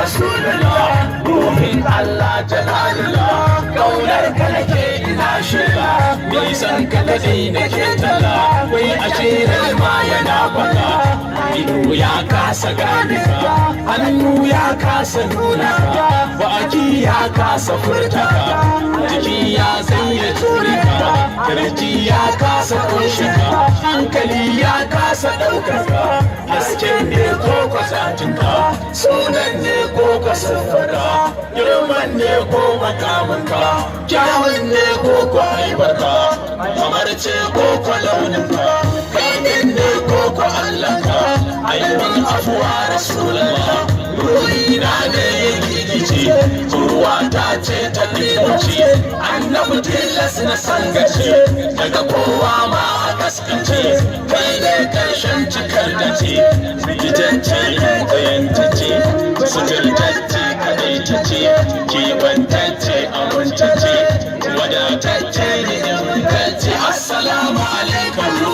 rasulullah ruhin Allah jalalullah kaunar ka nake ina shiga nisan ka kadai nake tala wai ashe ma yana baka ido ya kasa gane ka hannu ya kasa nuna ka baki ya kasa furta ka jiki ya sanya ture ka kirji ya kasa kunshi ka hankali ya kasa ɗaukar ka haske ne ko kwasatin ka sunan ne ko kwasafaka girman ne ko makamin ka kyawun ne ko kwaibar ka kamar ce ko launin ka kai ne ko Allah ka ainihin afuwa rasulallah ruhina ne yake gice ruwa ta ce ta ɗibace annabi tilas na sangace daga kowa ma a kaskance kai ne ƙarshen cikar da ce fitacce kayantacce suturtacce kadaitacce kibantacce amintacce wadatacce ne ingantacce assalamu alaikum